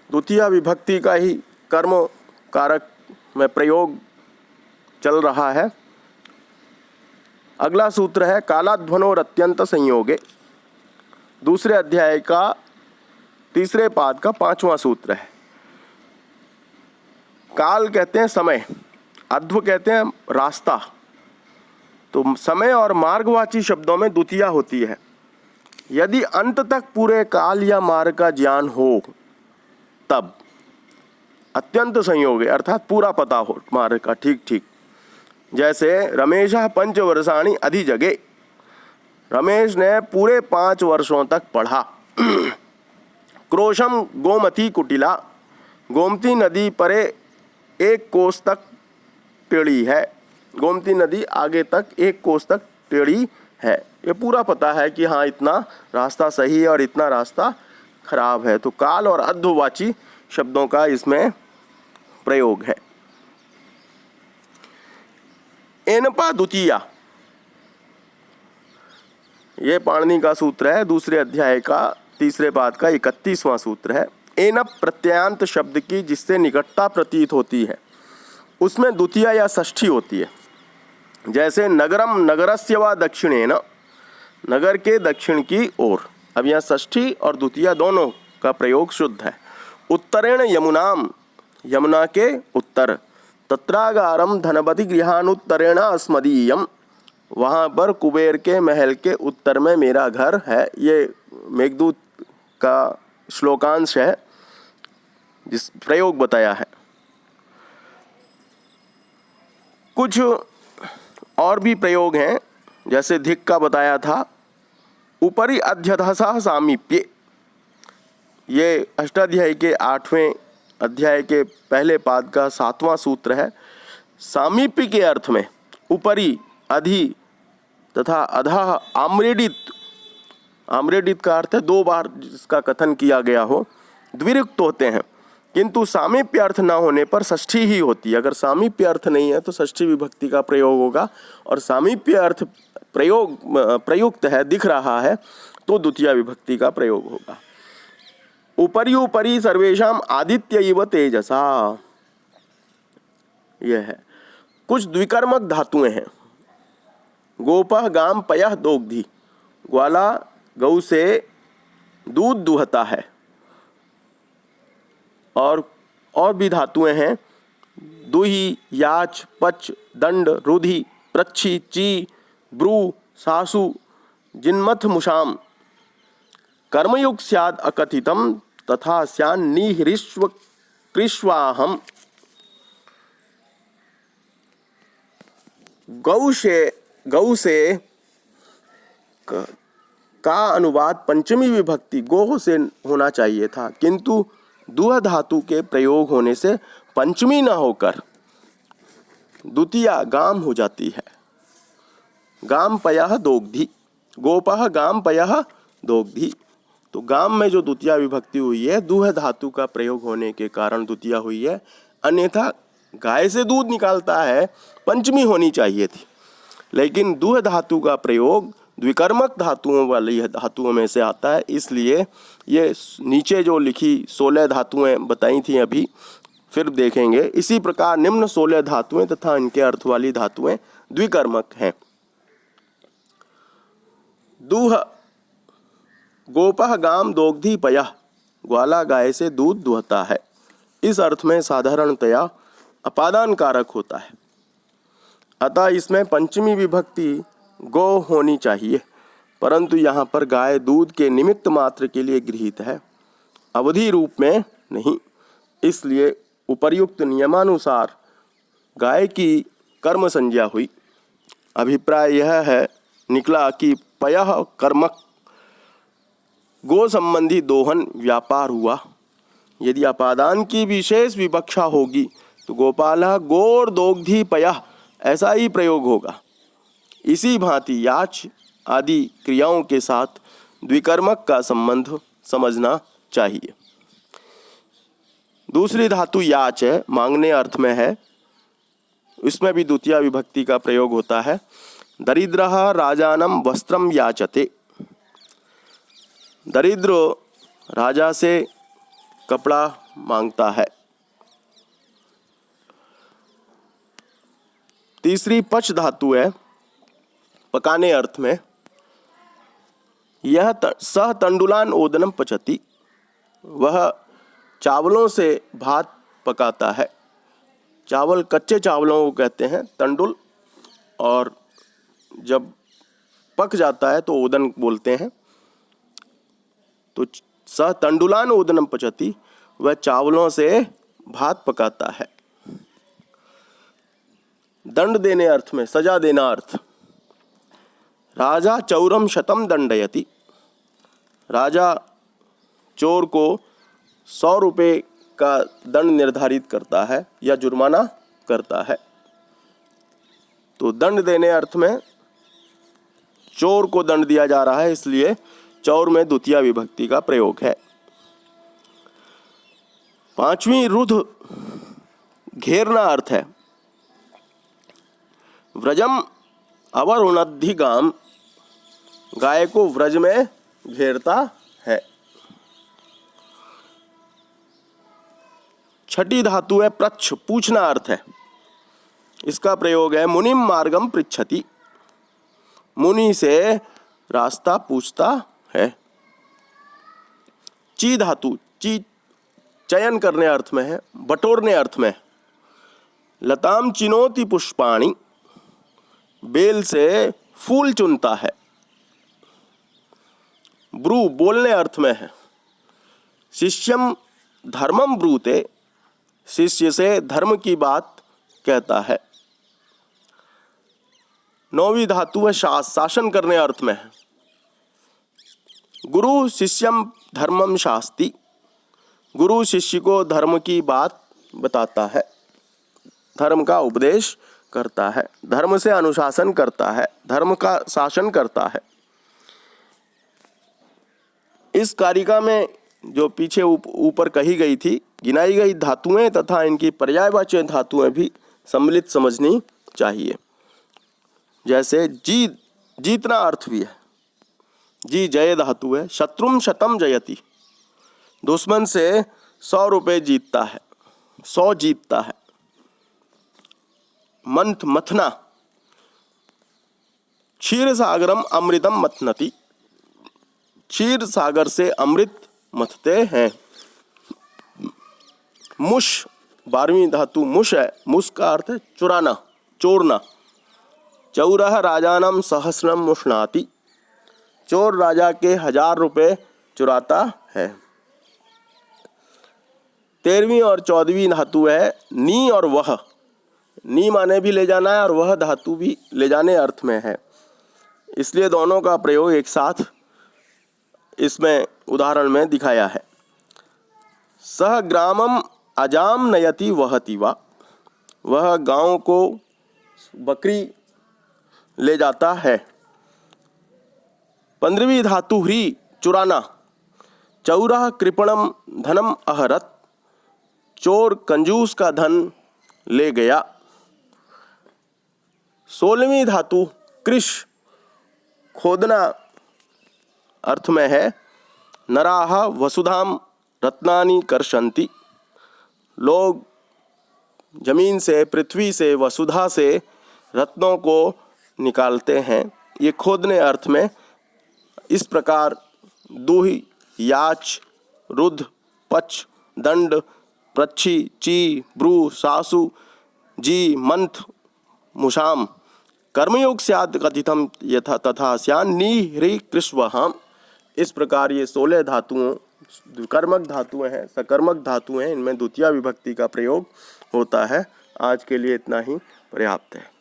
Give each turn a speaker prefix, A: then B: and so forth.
A: द्वितीय विभक्ति का ही कर्म कारक में प्रयोग चल रहा है। अगला सूत्र है कालाध्वनोर अत्यंत संयोगे, दूसरे अध्याय का तीसरे पाद का 5वां सूत्र है। काल कहते हैं समय, अध्व कहते हैं रास्ता। तो समय और मार्गवाची शब्दों में द्वितीया होती है। यदि अंत तक पूरे काल या मार्ग का ज्ञान हो तब अत्यंत संयोग है, अर्थात पूरा पता हो मार्ग का ठीक ठीक। जैसे रमेशः 5 वर्षाणि अधिजगे, रमेश ने पूरे 5 वर्षों तक पढ़ा। क्रोशम गोमती कुटिला, गोमती नदी परे 1 कोस तक टेढ़ी है, गोमती नदी आगे तक 1 कोस तक टेढ़ी है। ये पूरा पता है कि हाँ इतना रास्ता सही है और इतना रास्ता खराब है। तो काल और अध्ववाची शब्दों का इसमें प्रयोग है। एनपा द्वितीया, ये पाणिनि का सूत्र है, दूसरे अध्याय का तीसरे पाद का 31वां सूत्र है। एनप प्रत्ययांत शब्द की जिससे निकटता प्रतीत होती है उसमें द्वितीया या षष्ठी होती है। जैसे नगरम नगरस्य व दक्षिणेन, नगर के दक्षिण की ओर। अब यहाँ षष्ठी और द्वितीया दोनों का प्रयोग शुद्ध है। उत्तरेण यमुनाम, यमुना के उत्तर। तत्रागारम धनपति गृहानुत्तरेण अस्मदीयम, वहाँ पर कुबेर के महल के उत्तर में मेरा घर है। ये मेघदूत का श्लोकांश है जिस प्रयोग बताया है। कुछ और भी प्रयोग हैं, जैसे धिक का बताया था। उपरि अध्यधसा सामीप्ये, ये अष्टाध्यायी के 8वें अध्याय के पहले पाद का 7वां सूत्र है। सामीप्य के अर्थ में ऊपरी, अधि तथा अधः आम्रेडित, आम्रेडित का अर्थ है 2 बार जिसका कथन किया गया हो, द्विरुक्त होते हैं। किंतु सामीप्य अर्थ न होने पर षष्ठी ही होती है। अगर सामीप्य अर्थ नहीं है तो षष्ठी विभक्ति का प्रयोग होगा, और सामीप्य अर्थ प्रयुक्त है, दिख रहा है, तो द्वितीय विभक्ति का प्रयोग होगा। उपरि उपरि सर्वेषाम आदित्य इव तेजसा, यह है। कुछ द्विकर्मक धातुएं हैं। गोपः गाम पयः दोग्धी, ग्वाला गौ से दूध दुहता है। और भी धातुएं हैं। दुही, याच, पच, दंड, रुधि, प्रच्छी, ची, ब्रू, सासु, जिन्मथ मुषाम। कर्मयुग स्याद अकथितम तथा स्यान निहृष्व कृष्वाहम। गौ से का अनुवाद पंचमी विभक्ति गोह से होना चाहिए था, किंतु दुह धातु के प्रयोग होने से पंचमी न होकर द्वितीया गाम हो जाती है। गाम पयः दोग्धी, गोपः गाम पयः दोग्धी। तो गाम में जो द्वितीया विभक्ति हुई है दुह धातु का प्रयोग होने के कारण द्वितीया हुई है, अन्यथा गाय से दूध निकालता है पंचमी होनी चाहिए थी। लेकिन दुह धातु का प्रयोग द्विकर्मक धातुओं वाली धातुओं में से आता है, इसलिए ये नीचे जो लिखी 16 धातुएं बताई थी अभी फिर देखेंगे। इसी प्रकार निम्न 16 धातुएं तथा इनके अर्थ वाली धातुएं द्विकर्मक हैं। दूह, गोपः गाम दोग्धी पयः, ग्वाला गाय से दूध दुहता है। इस अर्थ में साधारणतया अपादान कारक होता है, अतः इसमें पंचमी विभक्ति गो होनी चाहिए, परंतु यहाँ पर गाय दूध के निमित्त मात्र के लिए गृहीत है, अवधि रूप में नहीं। इसलिए उपर्युक्त नियमानुसार गाय की कर्म संज्ञा हुई। अभिप्राय यह है निकला कि पयः कर्मक, गो संबंधी दोहन व्यापार हुआ। यदि अपादान की विशेष विवक्षा होगी तो गोपालः गोर दोग्धी पयः ऐसा ही प्रयोग होगा। इसी भांति याच आदि क्रियाओं के साथ द्विकर्मक का संबंध समझना चाहिए। दूसरी धातु याच है, मांगने अर्थ में है, इसमें भी द्वितीय विभक्ति का प्रयोग होता है। दरिद्रः राजानम वस्त्रम याचते, दरिद्र राजा से कपड़ा मांगता है। तीसरी पच धातु है पकाने अर्थ में। यह सह तंडुलान ओदनम पचति, वह चावलों से भात पकाता है। चावल, कच्चे चावलों को कहते हैं तंडुल, और जब पक जाता है तो ओदन बोलते हैं। तो सह तंडुलान ओदनम पचति, वह चावलों से भात पकाता है। दंड देने अर्थ में, सजा देना अर्थ। राजा चौरम शतम दंडयति, राजा चोर को 100 रुपये का दंड निर्धारित करता है या जुर्माना करता है। तो दंड देने अर्थ में चोर को दंड दिया जा रहा है, इसलिए चौर में द्वितीया विभक्ति का प्रयोग है। पांचवी रुध घेरना अर्थ है। व्रजम अवरुणद्धिगाम, गाय को व्रज में घेरता है। छठी धातु है प्रच्छ, पूछना अर्थ है। इसका प्रयोग है मुनिम मार्गम पृच्छति, मुनि से रास्ता पूछता है। ची धातु, ची चयन करने अर्थ में है, बटोरने अर्थ में। लताम चिनोति पुष्पाणि, बेल से फूल चुनता है। ब्रू बोलने अर्थ में है। शिष्यम धर्मम ब्रूते, शिष्य से धर्म की बात कहता है। नौवीं धातु है शासन करने अर्थ में है। गुरु शिष्यम धर्मम शास्ति, गुरु शिष्य को धर्म की बात बताता है, धर्म का उपदेश करता है, धर्म से अनुशासन करता है, धर्म का शासन करता है। इस कारिका में जो पीछे ऊपर कही गई थी, गिनाई गई धातुएं तथा इनकी पर्यायवाची धातुएं भी सम्मिलित समझनी चाहिए। जैसे जीतना अर्थ भी है, जी जय धातु है। शत्रुम शतम जयति, दुश्मन से 100 रुपये जीतता है, 100 जीतता है। मंथ मथना, क्षीर सागरम अमृतम मथनति, क्षीर सागर से अमृत मथते हैं। मुश, 12वीं धातु मुश है। मुश का अर्थ है चुराना, चोरना। चौरह राजानम सहस्रम मुष्णाति, चोर राजा के 1000 रुपये चुराता है। 13वीं और 14वीं धातु है नी और वह। नी माने भी ले जाना है और वह धातु भी ले जाने अर्थ में है, इसलिए दोनों का प्रयोग एक साथ इसमें उदाहरण में दिखाया है। सह ग्रामम अजाम नयति वहति वा, वह गांव को बकरी ले जाता है। 15वीं धातु ह्री, चुराना। चौरह कृपणम धनम अहरत, चोर कंजूस का धन ले गया। 16वीं धातु कृष, खोदना अर्थ में है। नराह वसुधाम रत्नानि कर्षन्ति, लोग जमीन से, पृथ्वी से, वसुधा से रत्नों को निकालते हैं। ये खोदने अर्थ में। इस प्रकार दूही, याच, रुद्ध, पच, दंड, प्रच्छी, ची, ब्रू, सासु, जी, मंथ, मुषाम कर्मयोग स्यात् कथितम यथा तथा स्यान् नी ह्री कृष्वहाम। इस प्रकार ये 16 धातुओं, कर्मक धातुएं हैं, सकर्मक धातुएं हैं, इनमें द्वितीया विभक्ति का प्रयोग होता है। आज के लिए इतना ही पर्याप्त है।